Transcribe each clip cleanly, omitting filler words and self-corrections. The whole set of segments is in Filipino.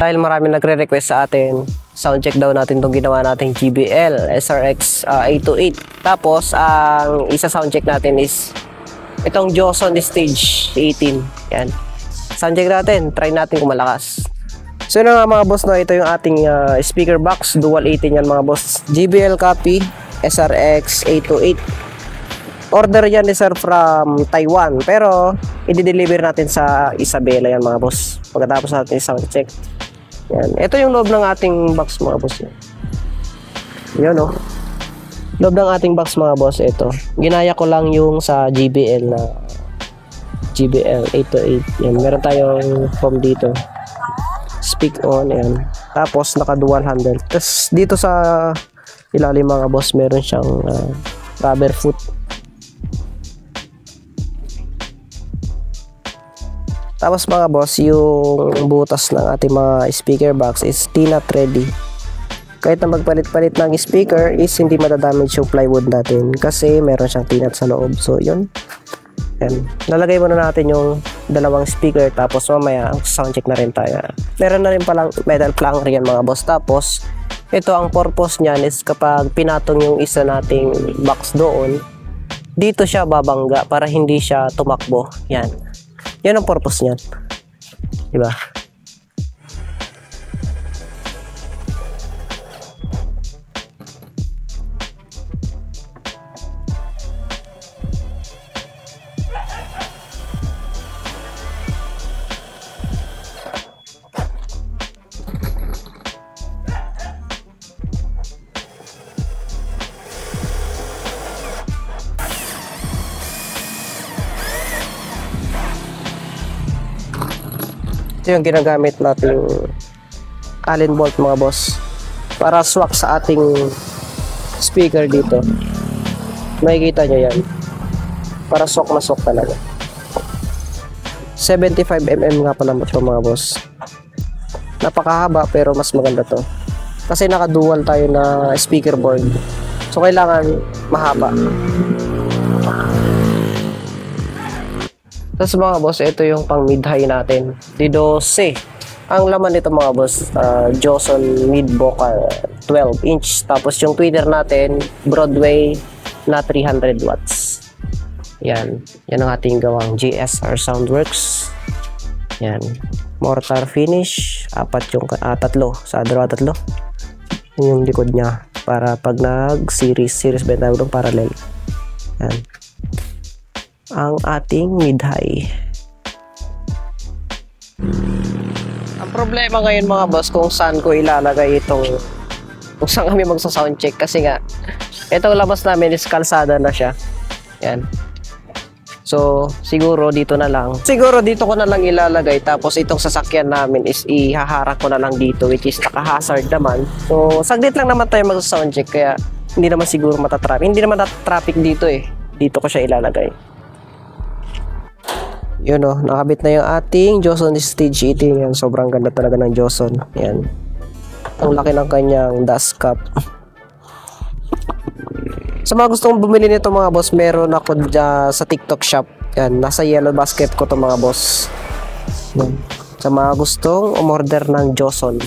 Dahil marami nagre-request sa atin, soundcheck daw natin itong ginawa nating JBL SRX 828. Tapos, ang isa soundcheck natin is itong Joson Stage 18. Yan. Soundcheck natin. Try natin kung malakas. So yun nga mga boss, no, ito yung ating speaker box. Dual 18 yan mga boss. JBL copy SRX 828. Order yan ni sir from Taiwan. Pero, i-deliver natin sa Isabela yan mga boss. Pagkatapos natin soundcheck. Yan. Ito yung loob ng ating box mga boss. Yan o. Loob ng ating box mga boss. Ito. Ginaya ko lang yung sa JBL na JBL 828. Yan. Meron tayong foam dito. Speak on. Yan. Tapos naka dual handle. Tapos dito sa ilalim mga boss meron siyang rubber foot. Tapos mga boss, yung butas ng ating mga speaker box is T-nut ready. Kahit na magpalit-palit ng speaker is hindi madadamage yung plywood natin kasi meron siyang T-nut sa loob. So yun. Yan. Lalagay muna natin yung dalawang speaker tapos mamaya soundcheck na rin tayo. Meron na rin palang metal flange yan mga boss. Tapos ito ang purpose niyan is kapag pinatong yung isa nating box doon, dito siya babangga para hindi siya tumakbo. Yan. Yan ang purpose niyan. Diba? Ito yung ginagamit nating Allen bolt mga boss para swak sa ating speaker dito. Makikita nyo yan. Para swak na swak talaga. 75mm nga pala ito mga boss. Napakahaba pero mas maganda to. Kasi naka-dual tayo na speaker board. So kailangan mahaba. Tapos mga boss, ito yung pang mid-high natin. D12. Ang laman nito mga boss, Joson mid-vocal 12 inch. Tapos yung tweeter natin, Broadway na 300 watts. Yan. Yan ang ating gawang GSR Soundworks. Yan. Mortar finish. Tatlo. Sa dalawa tatlo. Yan yung likod niya. Para pag nag-series ba tawag ng parallel. Yan. Ang ating mid-high. Ang problema ngayon mga boss kung saan ko ilalagay itong kung saan kami magsa-soundcheck kasi nga itong labas namin is kalsada na siya. Yan. So siguro dito na lang. Siguro dito ko na lang ilalagay tapos itong sasakyan namin is ihaharap ko na lang dito which is naka-hazard naman. So saglit lang naman tayo magsa-soundcheck kaya hindi naman siguro matatraffic. Hindi naman traffic dito eh. Dito ko siya ilalagay. Yun o, nakabit na yung ating Joson Stage 18. Yan, sobrang ganda talaga ng Joson. Yan. Ang laki ng kanyang dust cap. Sa mga gustong bumili nito mga boss, meron ako dyan sa TikTok shop. Yan, nasa yellow basket ko to mga boss. Yan. Sa mga gustong umorder ng Joson.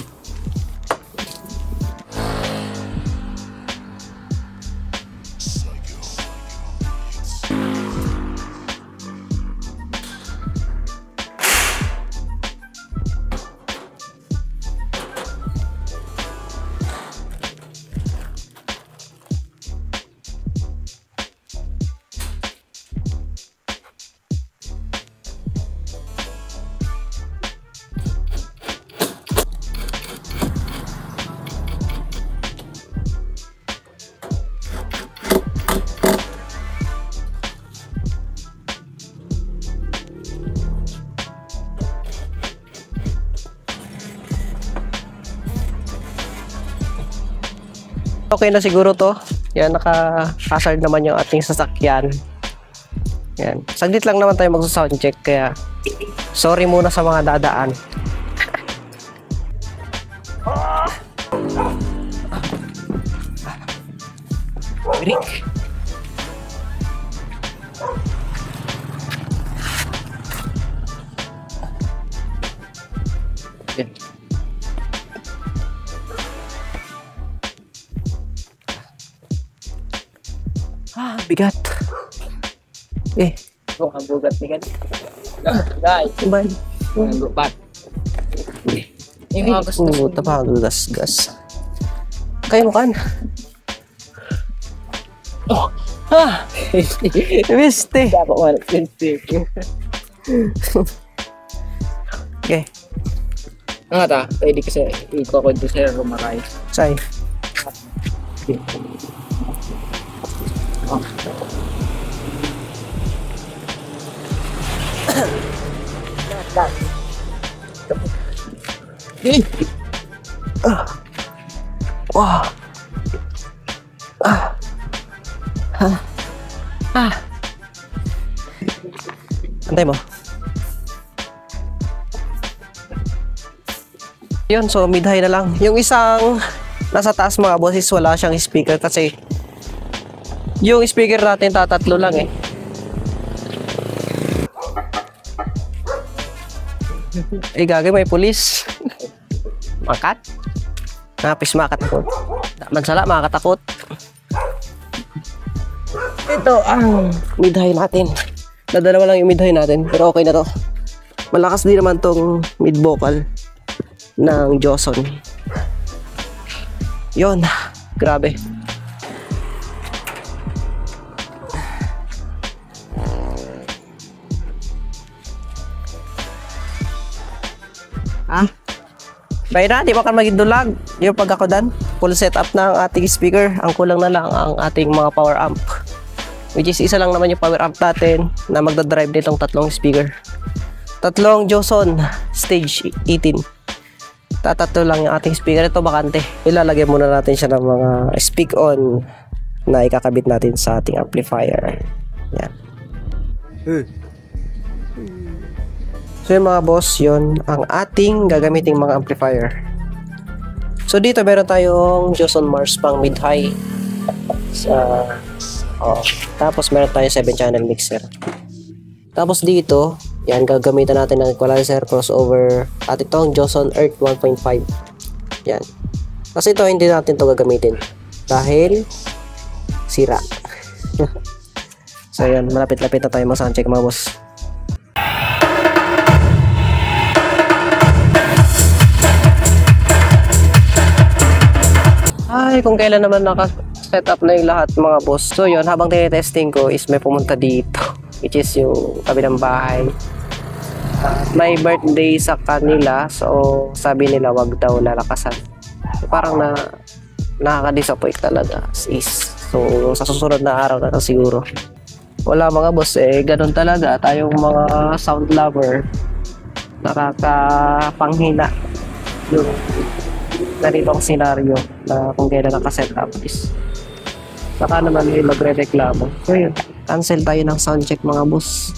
Okay na siguro to. Yan, naka-hazard naman yung ating sasakyan. Yan. Saglit lang naman tayo magsa-soundcheck kaya sorry muna sa mga dadaan. Rick. Yan. Bigat. Eh, Ang bugat ni kan. Guys, ba? ang bugat. Yung mga gusto Oo, tapang gas. Kaya mo kan? Oh. Ah! Viste. Dapat wala sensitive. Okay, Ang ata, pwede kasi iko-control sa rumaray. say. Oh. Eh, Wow. Antay mo. Yun, so mid-high na lang. Yung isang nasa taas mga bosses, wala siyang speaker kasi yung speaker natin tatatlo lang eh. Eh gagawin, may pulis. Makat? Napis makatakot. Mansala, makatakot. Ito ang mid-high natin. Dadalawa lang yung mid-high natin, pero okay na to. Malakas din naman tong mid-vocal ng Joson. Yon, grabe. Ah? Kaya na, di ba kan magidulag yung pagkakudan. Full setup na ang ating speaker. Ang kulang na lang ang ating mga power amp. Which is isa lang naman yung power amp natin na magdadrive nitong tatlong speaker. Tatlong Joson Stage 18. Tatatlo lang yung ating speaker. Ito bakante. Ilalagay muna natin siya ng mga speak on na ikakabit natin sa ating amplifier. Yan. So yung mga boss, yun ang ating gagamiting mga amplifier. So dito meron tayong Joson Mars pang mid-high. Tapos meron tayong 7-channel mixer. Tapos dito, yan gagamitan natin ng equalizer crossover at itong Joson Earth 1.5. Yan. Kasi ito hindi natin to gagamitin dahil sira. So yan, malapit-lapit na tayo mag-soundcheck mga boss. Ay, kung kailan naman naka-set up na yung lahat mga boss. So yun, habang tinetesting ko is may pumunta dito, which is yung tabi ng bahay. May birthday sa kanila, so sabi nila wag daw lalakasan. Parang nakaka-disappoint talaga is. So sa susunod na araw na siguro. Wala mga boss eh, ganun talaga. Tayong mga sound lover, nakakapanghina yung ganitong senaryo na kung kailan naka-set up is baka naman may magre-reklamo. So yun, cancel tayo ng soundcheck mga boss.